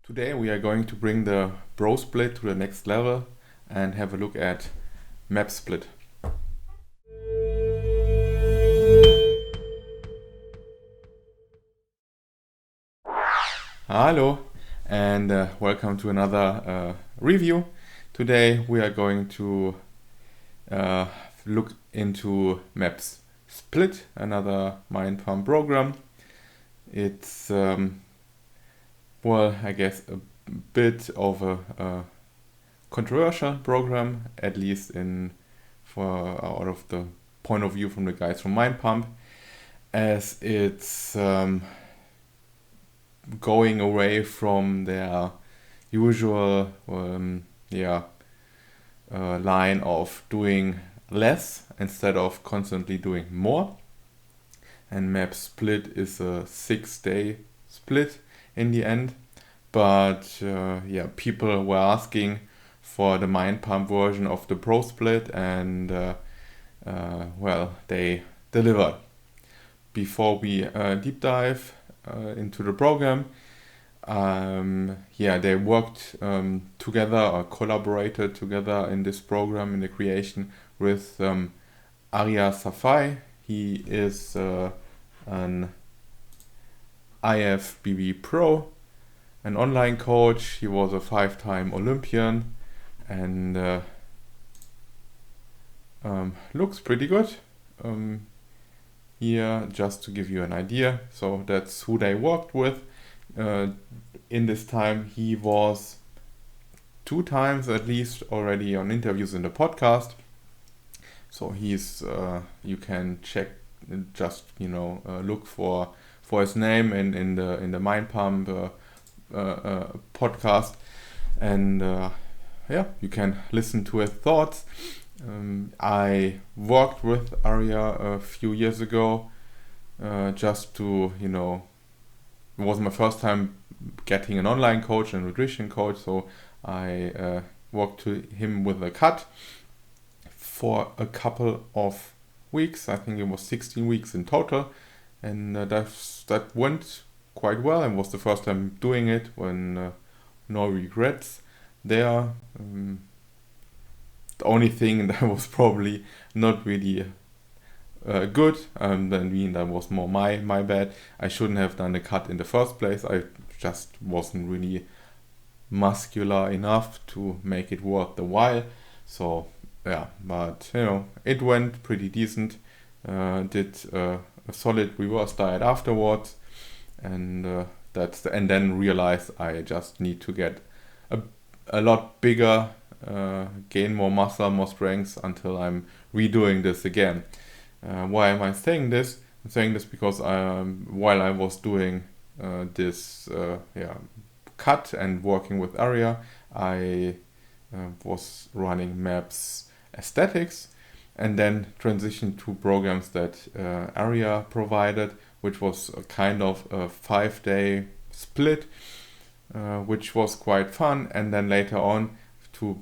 Today we are going to bring the bro split to the next level and have a look at map split. Hello and welcome to another review. Today we are going to look into maps split, another mind pump program. It's I guess a bit of a controversial program, at least out of the point of view from the guys from Mind Pump, as it's going away from their usual line of doing less instead of constantly doing more. And map split is a 6-day split in the end, but people were asking for the Mind Pump version of the Pro Split, and they delivered. Before we deep dive into the program, they worked together or collaborated together in this program in the creation with Arya Saffaie. He is an IFBB Pro, an online coach. He was a 5-time Olympian and looks pretty good. Here, just to give you an idea, so that's who they worked with. In this time, he was 2 times at least already on interviews in the podcast. So he's you can check, just look for his name in the Mind Pump podcast, and you can listen to his thoughts. I worked with Arya a few years ago, just to it was my first time getting an online coach and nutrition coach, so I worked to him with a cut for a couple of weeks. I think it was 16 weeks in total, and that went quite well, and was the first time doing it, when no regrets there. The only thing that was probably not really good, that was more my bad. I shouldn't have done the cut in the first place. I just wasn't really muscular enough to make it worth the while. So but it went pretty decent. Did a solid reverse diet afterwards, and and then realized I just need to get a lot bigger, gain more muscle, more strength, until I'm redoing this again. Why am I saying this? I'm saying this because while I was doing this cut and working with Arya, I was running maps aesthetics, and then transitioned to programs that Arya provided, which was a kind of a 5-day split, which was quite fun. And then later on,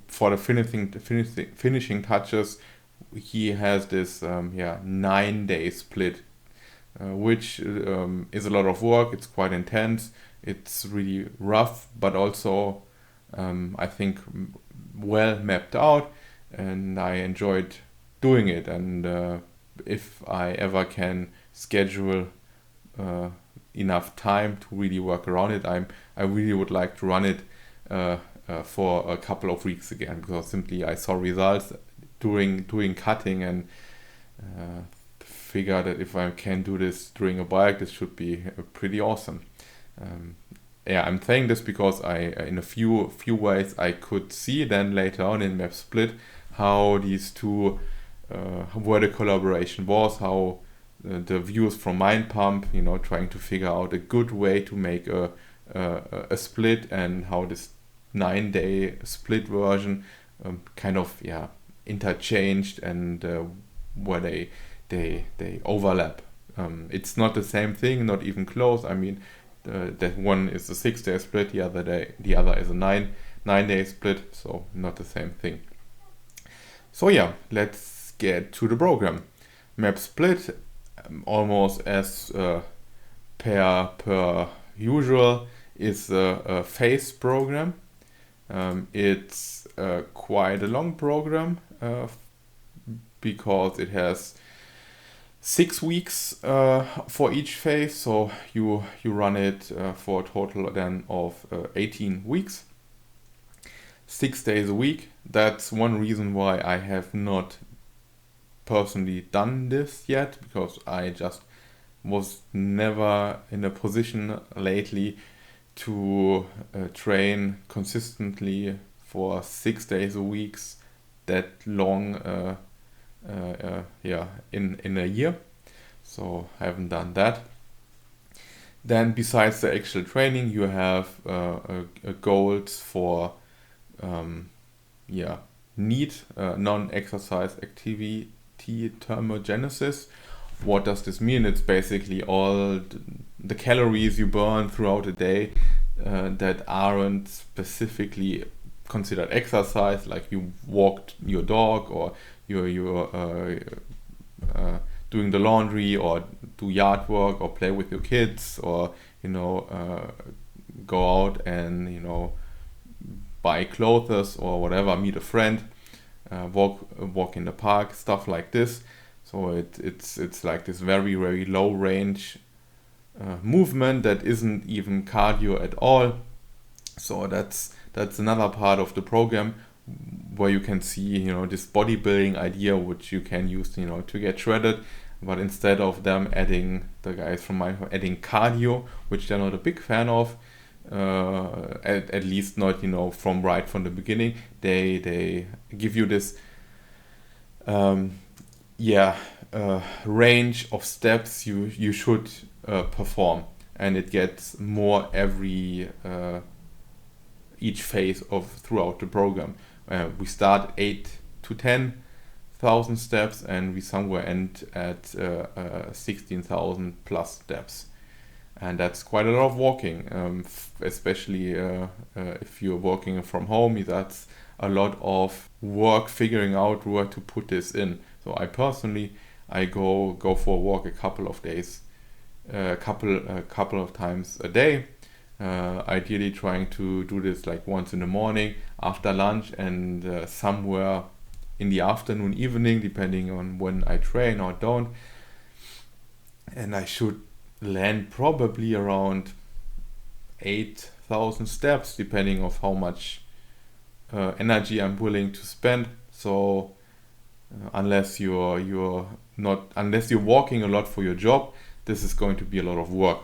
for the finishing touches, he has this 9-day split, which is a lot of work. It's quite intense. It's really rough, but also I think well mapped out, and I enjoyed doing it. And if I ever can schedule enough time to really work around it, I really would like to run it for a couple of weeks again, because simply I saw results doing cutting, and figure that if I can do this during a bike, this should be pretty awesome. I'm saying this because in a few ways I could see then later on in map split how these two where the collaboration was, how the views from Mind Pump, trying to figure out a good way to make a split, and how this 9-day split version kind of interchanged, and where they overlap. It's not the same thing, not even close. I mean, that one is a 6-day split, the other is a 9-day split, so not the same thing. So let's get to the program. Map split, almost as per usual, is a phase program. It's quite a long program because it has 6 weeks for each phase, so you run it for a total then of 18 weeks, 6 days a week. That's one reason why I have not personally done this yet, because I just was never in a position lately to train consistently for 6 days a week that long in a year, so I haven't done that. Then besides the actual training, you have goals for need non-exercise activity thermogenesis. What does this mean? It's basically all the calories you burn throughout the day that aren't specifically considered exercise, like you walked your dog, or you're doing the laundry, or do yard work, or play with your kids, or go out and buy clothes or whatever, meet a friend, walk in the park, stuff like this. So it's like this very, very low range movement that isn't even cardio at all. So that's another part of the program where you can see this bodybuilding idea, which you can use to get shredded. But instead of them adding adding cardio, which they're not a big fan of, at least not from the beginning, they give you this range of steps you should perform, and it gets more every each phase of throughout the program. We start 8 to 10,000 steps, and we somewhere end at 16,000 plus steps, and that's quite a lot of walking, especially if you're working from home. That's a lot of work figuring out where to put this in. So I personally go for a walk a couple of days, a couple of times a day. Ideally trying to do this like once in the morning after lunch, and somewhere in the afternoon, evening, depending on when I train or don't. And I should land probably around 8,000 steps, depending on how much energy I'm willing to spend. So unless you're walking a lot for your job, this is going to be a lot of work.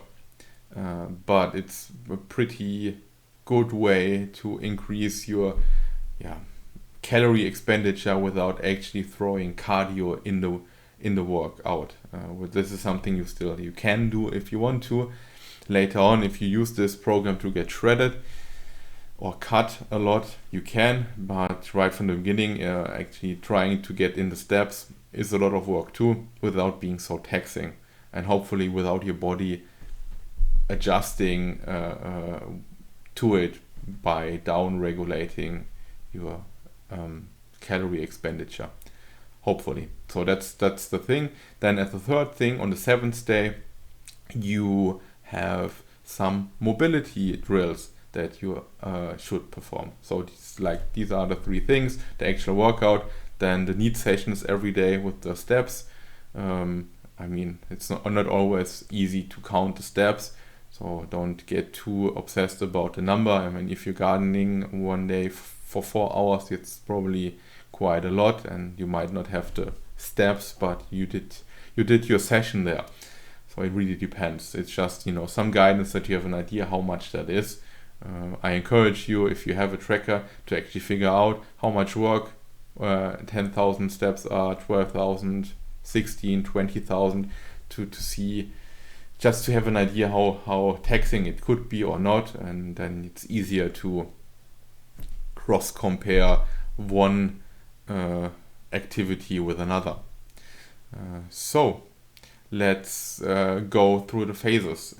But it's a pretty good way to increase your calorie expenditure without actually throwing cardio in the workout. This is something you can do if you want to. Later on, if you use this program to get shredded or cut a lot, you can. But right from the beginning, actually trying to get in the steps is a lot of work too, without being so taxing, and hopefully without your body adjusting to it by down regulating your calorie expenditure, hopefully. So that's the thing. Then as the third thing, on the 7th day, you have some mobility drills that you should perform. So these are the 3 things: the actual workout, then the need sessions every day with the steps. It's not always easy to count the steps, so don't get too obsessed about the number. If you're gardening one day for 4 hours, it's probably quite a lot, and you might not have the steps, but you did your session there. So it really depends. It's just some guidance that you have an idea how much that is. I encourage you, if you have a tracker, to actually figure out how much work 10,000 steps are, 12,000, 16, 20,000, to see, just to have an idea how taxing it could be or not, and then it's easier to cross compare one activity with another. So let's go through the phases.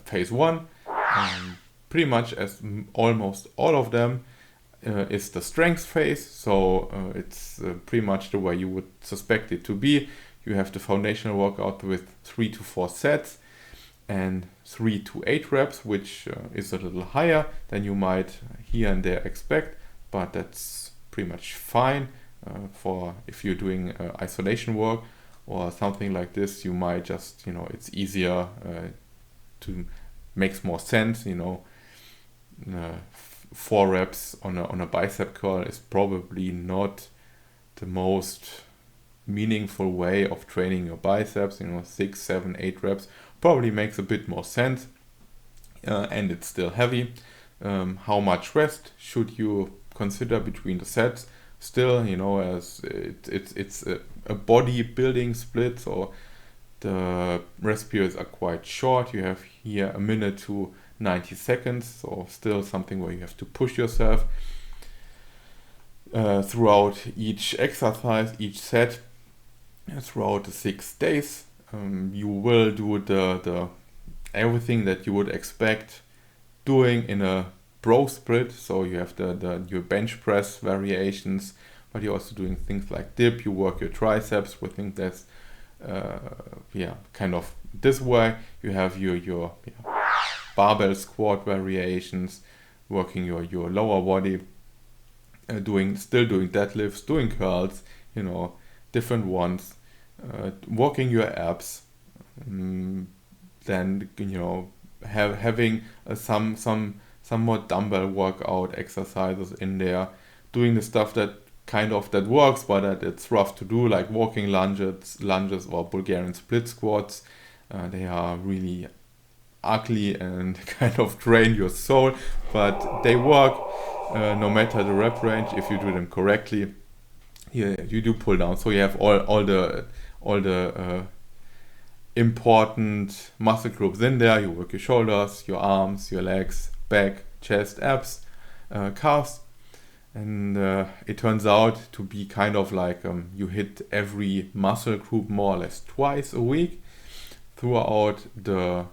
Phase 1, pretty much as almost all of them, is the strength phase. So it's pretty much the way you would suspect it to be. You have the foundational workout with 3 to 4 sets, and 3 to 8 reps, which is a little higher than you might here and there expect, but that's pretty much fine for if you're doing isolation work or something like this. You might just, it's easier to makes more sense, 4 reps on a bicep curl is probably not the most meaningful way of training your biceps. 6, 7, 8 reps probably makes a bit more sense, and it's still heavy. How much rest should you consider between the sets? Still, as it's a bodybuilding split, so the rest periods are quite short. You have here a minute to 90 seconds, so still something where you have to push yourself throughout each exercise, each set, throughout the 6 days. You will do the everything that you would expect doing in a bro split. So you have your bench press variations, but you're also doing things like dip. You work your triceps. We think that's kind of this way. You have your barbell squat variations, working your lower body, still doing deadlifts, doing curls, different ones, working your abs, then having some more dumbbell workout exercises in there, doing the stuff that works, but that it's rough to do, like walking lunges or Bulgarian split squats. They are really ugly and kind of drain your soul, but they work no matter the rep range if you do them correctly. You do pull down, so you have all the important muscle groups in there. You work your shoulders, your arms, your legs, back, chest, abs, calves, and it turns out to be kind of like you hit every muscle group more or less twice a week throughout the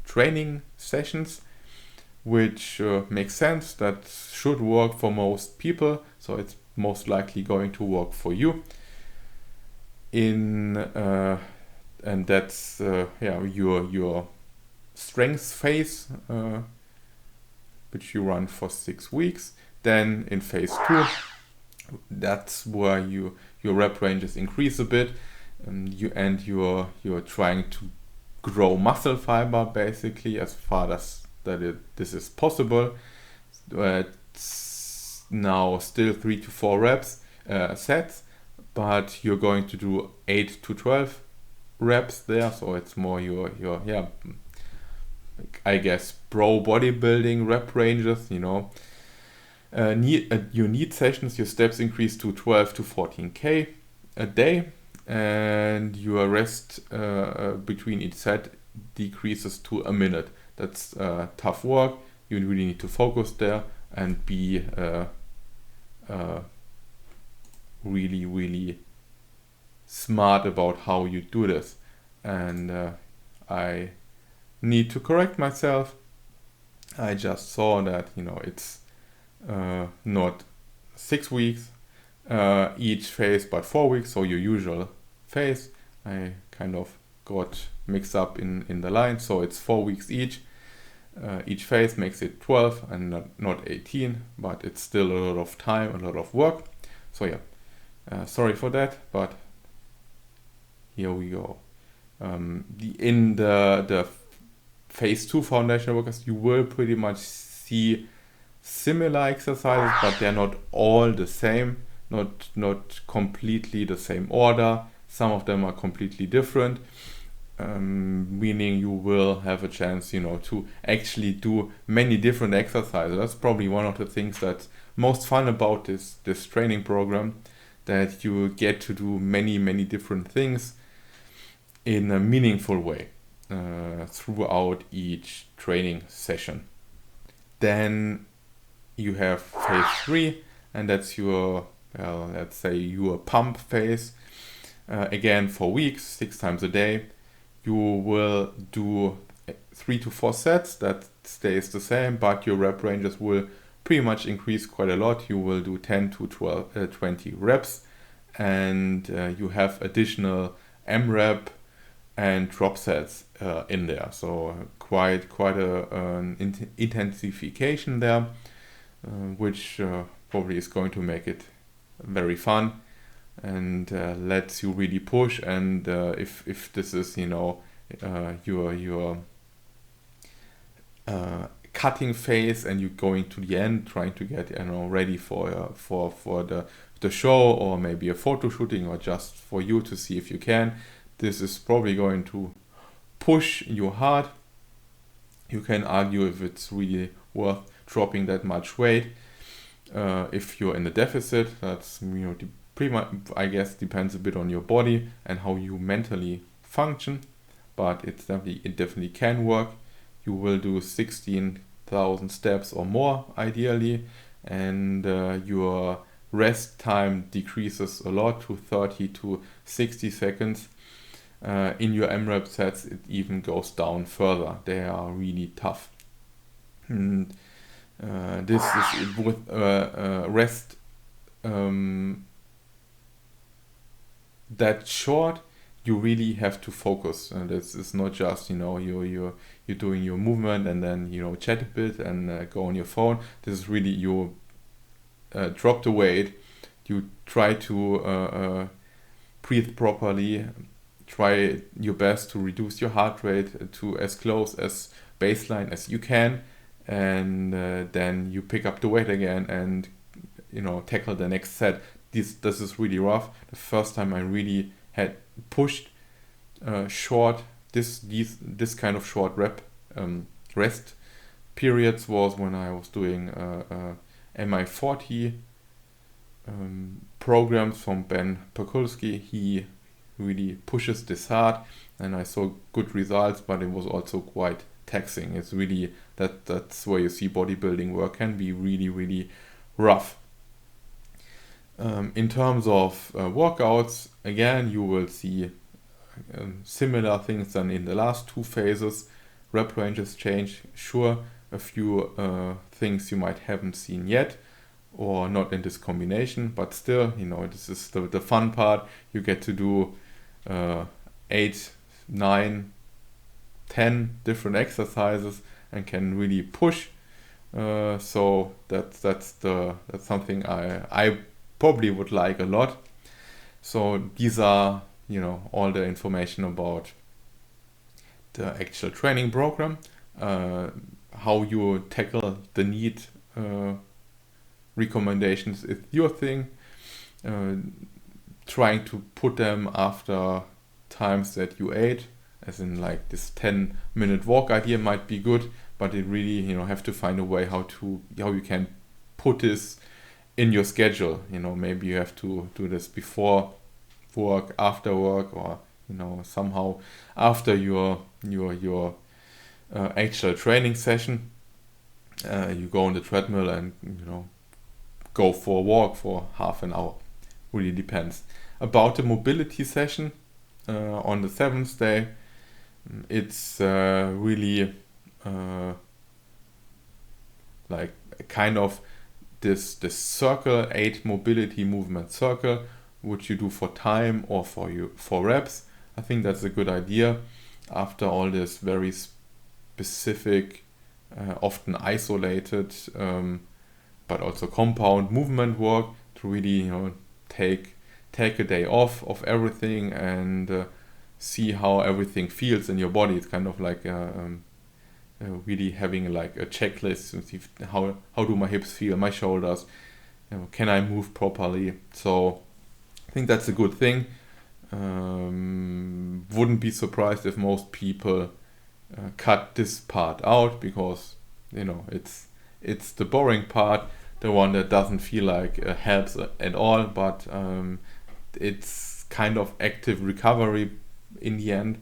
training sessions, which makes sense. That should work for most people, so it's most likely going to work for you. And that's your strength phase, which you run for 6 weeks. Then in phase 2, that's where your rep ranges increase a bit, you're trying to grow muscle fiber basically as far as this is possible. It's now still 3 to 4 reps sets, but you're going to do 8 to 12 reps there, so it's more your I guess pro bodybuilding rep ranges. Your need sessions, your steps increase to 12 to 14k a day, and your rest between each set decreases to a minute. That's tough work. You really need to focus there and be really, really smart about how you do this. And I need to correct myself. I just saw that it's not 6 weeks each phase, but 4 weeks, so your usual phase. I kind of got mixed up in the line, so it's 4 weeks each. Each phase makes it 12 and not 18, but it's still a lot of time, a lot of work. So sorry for that, but here we go. In the phase 2 foundation workouts, you will pretty much see similar exercises, but they're not all the same, not completely the same order. Some of them are completely different, meaning you will have a chance, to actually do many different exercises. That's probably one of the things that's most fun about this training program, that you get to do many, many different things in a meaningful way throughout each training session. Then you have phase 3, and that's your, let's say your pump phase. Again, 4 weeks, 6 times a day. You will do 3 to 4 sets. That stays the same, but your rep ranges will pretty much increase quite a lot. You will do 10 to 20 reps, and you have additional MREP and drop sets in there. So quite an intensification there, which probably is going to make it very fun and lets you really push. And if this is your cutting phase and you're going to the end, trying to get ready for the show, or maybe a photo shooting, or just for you to see if you can, this is probably going to push you hard. You can argue if it's really worth dropping that much weight. If you're in a deficit, that's pretty much, I guess, depends a bit on your body and how you mentally function, but it definitely can work. You will do 16,000 steps or more ideally, and your rest time decreases a lot to 30 to 60 seconds. In your MRAP sets, it even goes down further. They are really tough. And this is with rest that short. You really have to focus, and this is not just you're doing your movement and then chat a bit and go on your phone. This is really you drop the weight, you try to breathe properly, try your best to reduce your heart rate to as close as baseline as you can, and then you pick up the weight again and tackle the next set. This is really rough. The first time I really had pushed short this kind of short rest periods was when I was doing MI40 programs from Ben Pekulski. He really pushes this hard, and I saw good results, but it was also quite taxing. It's really that's where you see bodybuilding work can be really, really rough. In terms of workouts, again, you will see similar things than in the last two phases. Rep ranges change, sure, a few things you might haven't seen yet, or not in this combination, but still, this is the fun part. You get to do 8, 9, 10 different exercises and can really push. So that's something I probably would like a lot. So these are all the information about the actual training program. How you tackle the NEAT recommendations is your thing. Trying to put them after times that you ate, as in like this 10-minute walk idea might be good, but it really have to find a way how you can put this in your schedule. Maybe you have to do this before work, after work, or somehow after your actual training session. You go on the treadmill and go for a walk for half an hour. Really depends. About the mobility session on the 7th day, it's really like kind of this circle, 8 mobility movement circle, which you do for time or for reps. I think that's a good idea after all this very specific, often isolated, but also compound movement work, to really take a day off of everything and see how everything feels in your body. It's kind of like really having like a checklist to see how do my hips feel, my shoulders, can I move properly. So I think that's a good thing. Wouldn't be surprised if most people cut this part out, because it's the boring part, the one that doesn't feel like helps at all, but it's kind of active recovery in the end,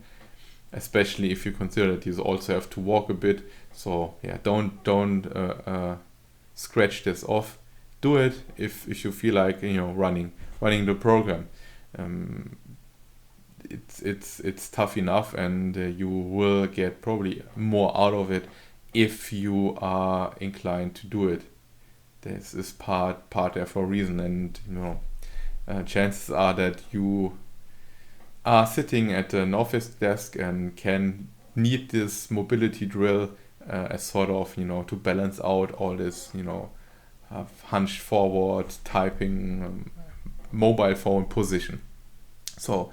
especially if you consider that you also have to walk a bit. So yeah, don't scratch this off. Do it if you feel like running the program. It's tough enough, and you will get probably more out of it if you are inclined to do it. This is part there for a reason, and chances are that you are sitting at an office desk and can need this mobility drill as sort of, to balance out all this, hunched forward, typing, mobile phone position. So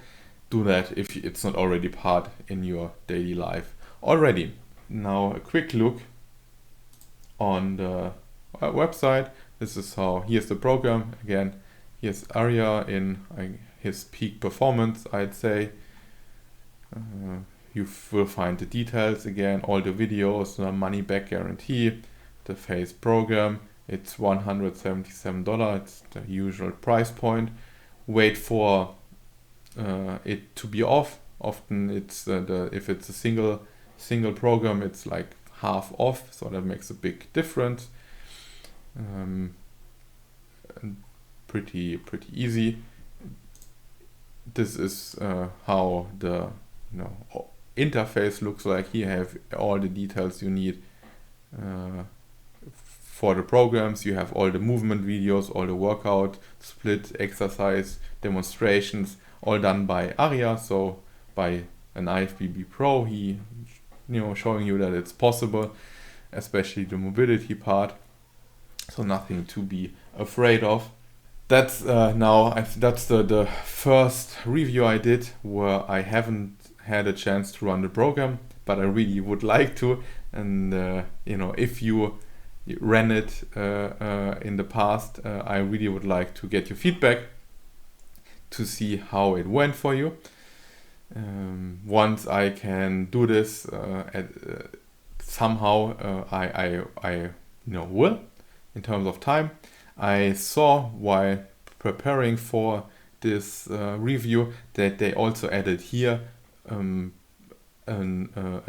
do that if it's not already part in your daily life already. Now a quick look on the website. This is here's the program. Again, here's Arya in his peak performance, I'd say. You will find the details again, all the videos, money back guarantee, the phase program. It's $177. It's the usual price point. Wait for it to be off. Often it's if it's a single program, it's like half off, so that makes a big difference. Pretty easy. This is how the interface looks like. Here you have all the details you need for the programs. You have all the movement videos, all the workout, split, exercise, demonstrations, all done by Arya, so by an IFBB Pro. He showing you that it's possible, especially the mobility part, so nothing to be afraid of. That's that's the first review I did where I haven't had a chance to run the program, but I really would like to. And if you ran it in the past, I really would like to get your feedback to see how it went for you. Once I can do this somehow, I will, in terms of time. I saw while preparing for this review that they also added here a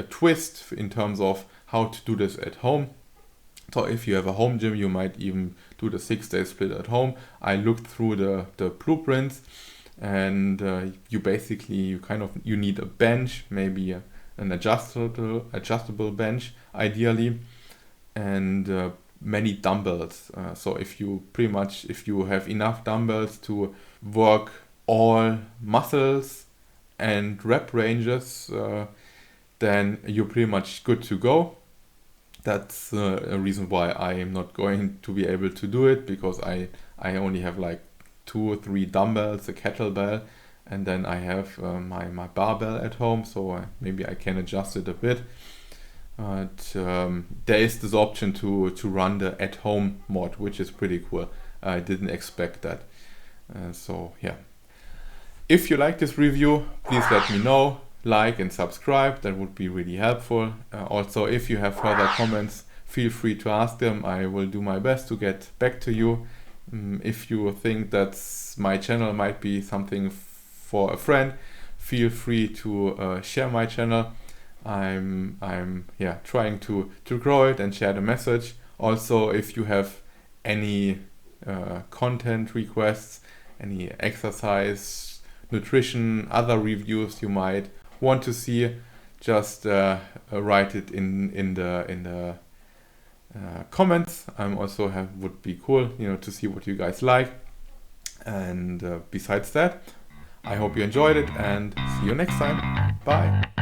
twist in terms of how to do this at home. So if you have a home gym, you might even do the 6-day split at home. I looked through the blueprints, and you need a bench, maybe an adjustable bench ideally, and many dumbbells. So if you have enough dumbbells to work all muscles and rep ranges, then you're pretty much good to go. That's a reason why I am not going to be able to do it, because I only have like 2 or 3 dumbbells, a kettlebell, and then I have my barbell at home, so maybe I can adjust it a bit. But there is this option to run the at-home mod, which is pretty cool. I didn't expect that. So yeah. If you like this review, please let me know. Like and subscribe, that would be really helpful. Also, if you have further comments, feel free to ask them. I will do my best to get back to you. If you think that my channel might be something for a friend, feel free to share my channel. I'm trying to grow it and share the message. Also, if you have any content requests, any exercise, nutrition, other reviews you might want to see, just write it in the comments. Would be cool, to see what you guys like. And besides that, I hope you enjoyed it, and see you next time. Bye.